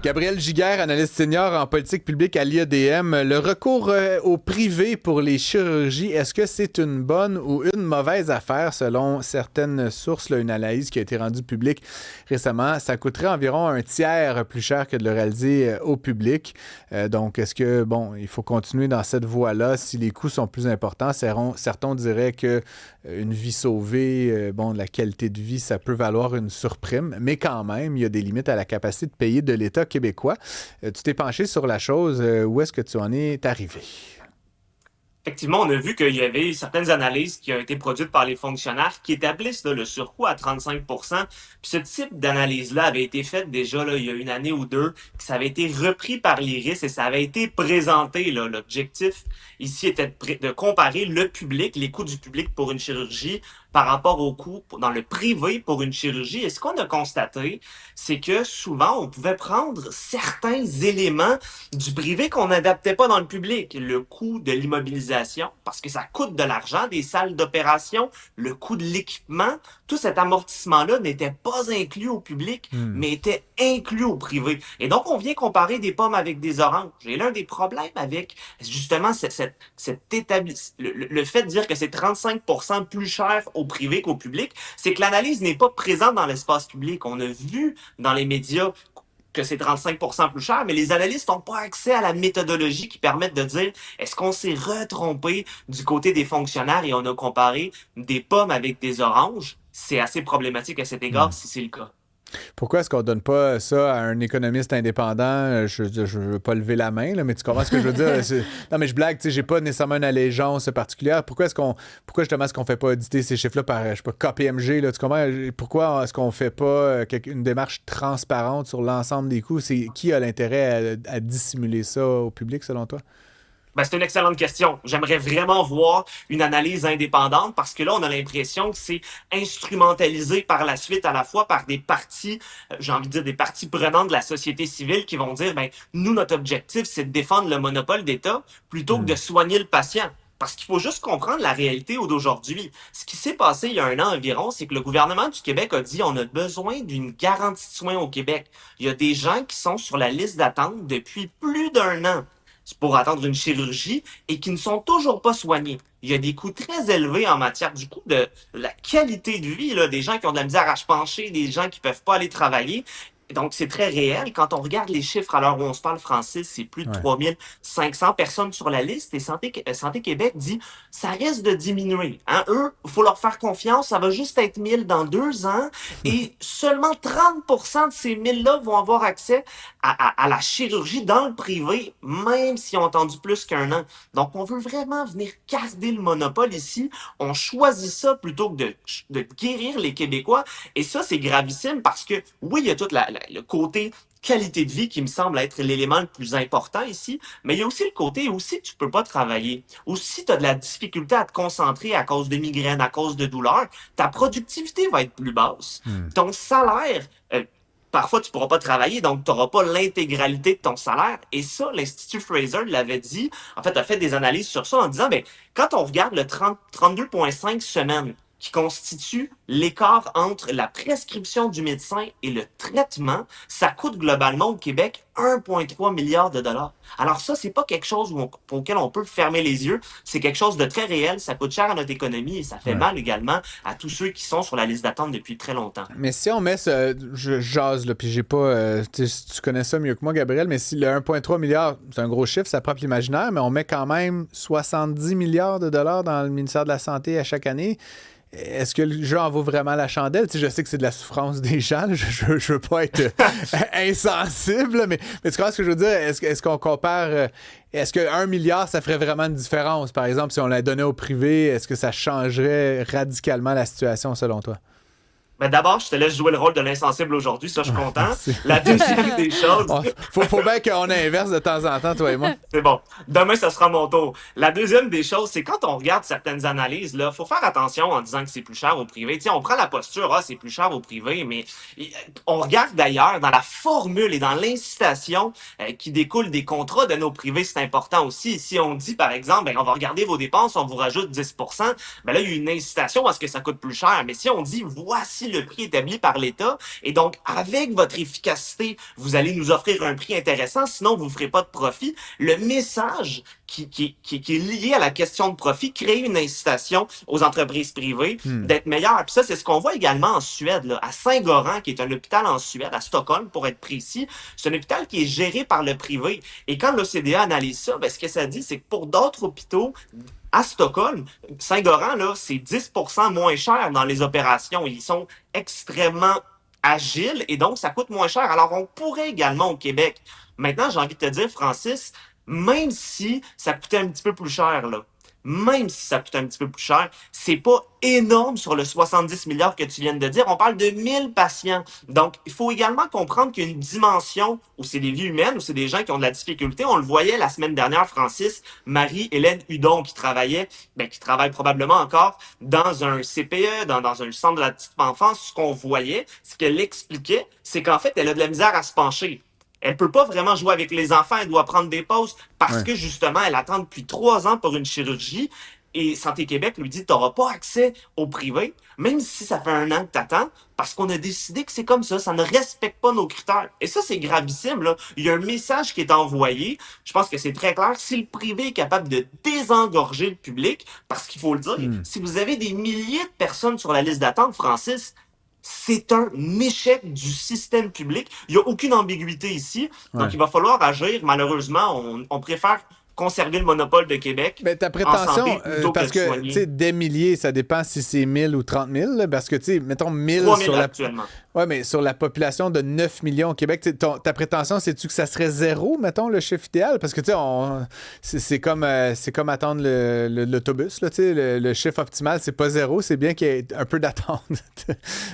Gabriel Giguère, analyste senior en politique publique à l'IADM. Le recours au privé pour les chirurgies, est-ce que c'est une bonne ou une mauvaise affaire selon certaines sources? Là, une analyse qui a été rendue publique récemment, ça coûterait environ un tiers plus cher que de le réaliser au public. Donc, est-ce que, bon, il faut continuer dans cette voie-là si les coûts sont plus importants? Certains diraient que une vie sauvée, bon, la qualité de vie, ça peut valoir une surprime, mais quand même, il y a des limites à la capacité de payer de l'État québécois. Tu t'es penché sur la chose. Où est-ce que tu en es arrivé? Effectivement, on a vu qu'il y avait certaines analyses qui ont été produites par les fonctionnaires qui établissent là, le surcoût à 35 Puis ce type d'analyse-là avait été faite déjà là, il y a une année ou deux, que ça avait été repris par l'IRIS et ça avait été présenté. Là. L'objectif ici était de comparer le public, les coûts du public pour une chirurgie par rapport aux coûts dans le privé pour une chirurgie. Et ce qu'on a constaté, c'est que souvent, on pouvait prendre certains éléments du privé qu'on n'adaptait pas dans le public. Le coût de l'immobilisation, parce que ça coûte de l'argent, des salles d'opération, le coût de l'équipement, tout cet amortissement-là n'était pas inclus au public, mais était inclus au privé. Et donc, on vient comparer des pommes avec des oranges. Et l'un des problèmes avec, justement, le fait de dire que c'est 35% plus cher au privé qu'au public, c'est que l'analyse n'est pas présente dans l'espace public. On a vu dans les médias que c'est 35% plus cher, mais les analystes n'ont pas accès à la méthodologie qui permet de dire est-ce qu'on s'est retrompé du côté des fonctionnaires et on a comparé des pommes avec des oranges. C'est assez problématique à cet égard si c'est le cas. Pourquoi est-ce qu'on donne pas ça à un économiste indépendant? Je veux pas lever la main, là, mais tu comprends ce que je veux dire? Non, mais je blague, tu sais, j'ai pas nécessairement une allégeance particulière. Pourquoi justement est-ce qu'on fait pas auditer ces chiffres-là par, je sais pas, KPMG, là, tu comprends? Pourquoi est-ce qu'on fait pas une démarche transparente sur l'ensemble des coûts? Qui a l'intérêt à dissimuler ça au public, selon toi? Ben, c'est une excellente question. J'aimerais vraiment voir une analyse indépendante parce que là, on a l'impression que c'est instrumentalisé par la suite à la fois par des parties, j'ai envie de dire des parties prenantes de la société civile qui vont dire, ben, nous, notre objectif, c'est de défendre le monopole d'État plutôt que de soigner le patient. Parce qu'il faut juste comprendre la réalité d'aujourd'hui. Ce qui s'est passé il y a un an environ, c'est que le gouvernement du Québec a dit on a besoin d'une garantie de soins au Québec. Il y a des gens qui sont sur la liste d'attente depuis plus d'un an pour attendre une chirurgie et qui ne sont toujours pas soignés. Il y a des coûts très élevés en matière du coup de la qualité de vie, là, des gens qui ont de la misère à se pencher, des gens qui peuvent pas aller travailler. Donc, c'est très réel. Quand on regarde les chiffres à l'heure où on se parle, Francis, c'est plus de Ouais. 3500 personnes sur la liste et Santé Québec dit ça risque de diminuer. Hein? Eux, il faut leur faire confiance. Ça va juste être 1000 dans 2 ans et seulement 30% de ces 1000-là vont avoir accès à la chirurgie dans le privé, même s'ils ont attendu plus qu'un an. Donc, on veut vraiment venir garder le monopole ici. On choisit ça plutôt que de guérir les Québécois. Et ça, c'est gravissime parce que, oui, il y a tout le côté qualité de vie qui me semble être l'élément le plus important ici, mais il y a aussi le côté où si tu peux pas travailler, ou si tu as de la difficulté à te concentrer à cause de migraines, à cause de douleurs, ta productivité va être plus basse. Ton salaire, parfois tu pourras pas travailler, donc tu n'auras pas l'intégralité de ton salaire. Et ça, l'Institut Fraser l'avait dit, en fait, a fait des analyses sur ça en disant, ben, quand on regarde le 32,5 semaines qui constitue l'écart entre la prescription du médecin et le traitement, ça coûte globalement au Québec 1,3 milliard de dollars. Alors ça, c'est pas quelque chose pour lequel on peut fermer les yeux. C'est quelque chose de très réel. Ça coûte cher à notre économie et ça fait Ouais. mal également à tous ceux qui sont sur la liste d'attente depuis très longtemps. Mais si on met je jase, là, puis j'ai pas, tu connais ça mieux que moi, Gabriel, mais si le 1,3 milliard, c'est un gros chiffre, ça frappe l'imaginaire, mais on met quand même 70 milliards de dollars dans le ministère de la Santé à chaque année. Est-ce que le jeu en vaut vraiment la chandelle? Tu sais, je sais que c'est de la souffrance des gens. Je veux pas être insensible, mais tu comprends ce que je veux dire? Est-ce qu'on compare... est-ce que 1 milliard, ça ferait vraiment une différence? Par exemple, si on la donnait au privé, est-ce que ça changerait radicalement la situation selon toi? Mais d'abord, je te laisse jouer le rôle de l'insensible aujourd'hui, ça je suis content. La deuxième des choses, Faut bien qu'on inverse de temps en temps, toi et moi. c'est bon. Demain, ça sera mon tour. La deuxième des choses, c'est quand on regarde certaines analyses, là, faut faire attention en disant que c'est plus cher au privé. Tu sais, on prend la posture, c'est plus cher au privé, mais on regarde d'ailleurs dans la formule et dans l'incitation qui découle des contrats de nos privés, c'est important aussi. Si on dit, par exemple, ben, on va regarder vos dépenses, on vous rajoute 10%, ben là, il y a une incitation à ce que ça coûte plus cher. Mais si on dit, voici voici le prix établi par l'État. Et donc, avec votre efficacité, vous allez nous offrir un prix intéressant, sinon vous ne ferez pas de profit. Le message qui est lié à la question de profit crée une incitation aux entreprises privées d'être meilleures. Puis ça, c'est ce qu'on voit également en Suède, là, à Saint-Goran, qui est un hôpital en Suède, à Stockholm, pour être précis. C'est un hôpital qui est géré par le privé. Et quand l'OCDE analyse ça, ben, ce que ça dit, c'est que pour d'autres hôpitaux, à Stockholm, Saint-Goran, là, c'est 10% moins cher dans les opérations. Ils sont extrêmement agiles et donc ça coûte moins cher. Alors, on pourrait également au Québec. Maintenant, j'ai envie de te dire, Francis, même si ça coûtait un petit peu plus cher, là, même si ça coûte un petit peu plus cher, c'est pas énorme sur le 70 milliards que tu viens de dire. On parle de 1000 patients. Donc, il faut également comprendre qu'il y a une dimension où c'est des vies humaines, où c'est des gens qui ont de la difficulté. On le voyait la semaine dernière, Francis, Marie-Hélène Hudon, qui travaille probablement encore dans un CPE, dans un centre de la petite enfance. Ce qu'on voyait, ce qu'elle expliquait, c'est qu'en fait, elle a de la misère à se pencher. Elle peut pas vraiment jouer avec les enfants, elle doit prendre des pauses parce que justement, elle attend depuis 3 ans pour une chirurgie et Santé Québec lui dit, tu n'auras pas accès au privé, même si ça fait 1 an que tu attends, parce qu'on a décidé que c'est comme ça ne respecte pas nos critères. Et ça, c'est gravissime, là. Il y a un message qui est envoyé, je pense que c'est très clair, si le privé est capable de désengorger le public, parce qu'il faut le dire, si vous avez des milliers de personnes sur la liste d'attente, Francis, c'est un échec du système public. Il n'y a aucune ambiguïté ici. Donc, il va falloir agir. Malheureusement, on préfère conserver le monopole de Québec Mais ta en santé prétention, plutôt parce que de que, tu soigner. sais, des milliers, ça dépend si c'est 1000 ou 30 000, là, parce que, tu sais, mettons 1000 3 000 sur la... actuellement. Ouais, mais sur la population de 9 millions au Québec, ta prétention, c'est-tu que ça serait zéro, mettons, le chiffre idéal? Parce que, tu sais, c'est comme attendre l'autobus, là, tu sais, le chiffre optimal, c'est pas zéro, c'est bien qu'il y ait un peu d'attente.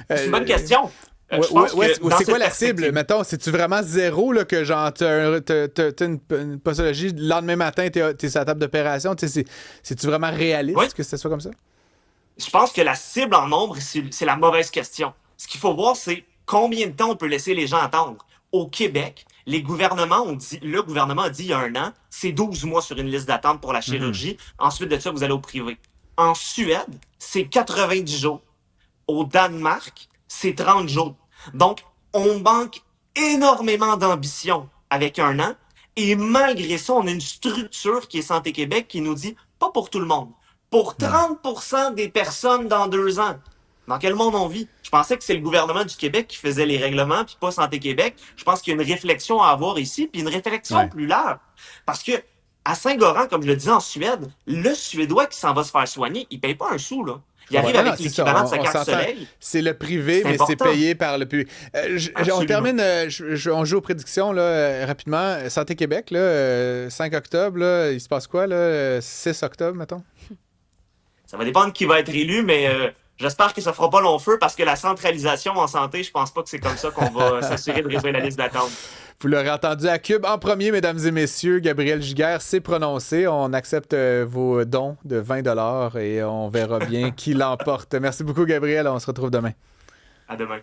C'est une bonne question. Je pense que dans c'est cette quoi la perspective- cible? Mettons, c'est-tu vraiment zéro, là, que genre, t'as une pathologie, le lendemain matin, t'es sur la table d'opération? Tu sais, c'est-tu vraiment réaliste Oui. que ce soit comme ça? Je pense que la cible en nombre, c'est la mauvaise question. Ce qu'il faut voir, c'est combien de temps on peut laisser les gens attendre. Au Québec, le gouvernement a dit il y a 1 an, c'est 12 mois sur une liste d'attente pour la chirurgie. Ensuite de ça, vous allez au privé. En Suède, c'est 90 jours. Au Danemark, c'est 30 jours. Donc, on manque énormément d'ambition avec 1 an. Et malgré ça, on a une structure qui est Santé Québec qui nous dit pas pour tout le monde. Pour 30% des personnes dans 2 ans. Dans quel monde on vit? Je pensais que c'est le gouvernement du Québec qui faisait les règlements, puis pas Santé Québec. Je pense qu'il y a une réflexion à avoir ici, puis une réflexion plus large. Parce que à Saint-Goran, comme je le disais en Suède, le Suédois qui s'en va se faire soigner, il paye pas un sou, là. Il arrive avec l'équivalent de sa carte soleil. C'est le privé, mais c'est payé par le public. On termine, on joue aux prédictions là, rapidement. Santé Québec, là, 5 octobre, là, il se passe quoi? Là, 6 octobre, mettons? Ça va dépendre de qui va être élu, mais j'espère que ça fera pas long feu parce que la centralisation en santé, je pense pas que c'est comme ça qu'on va s'assurer de résoudre la liste d'attente. Vous l'aurez entendu à Cube. En premier, mesdames et messieurs, Gabriel Giguère s'est prononcé. On accepte vos dons de 20 $ et on verra bien qui l'emporte. Merci beaucoup, Gabriel. On se retrouve demain. À demain.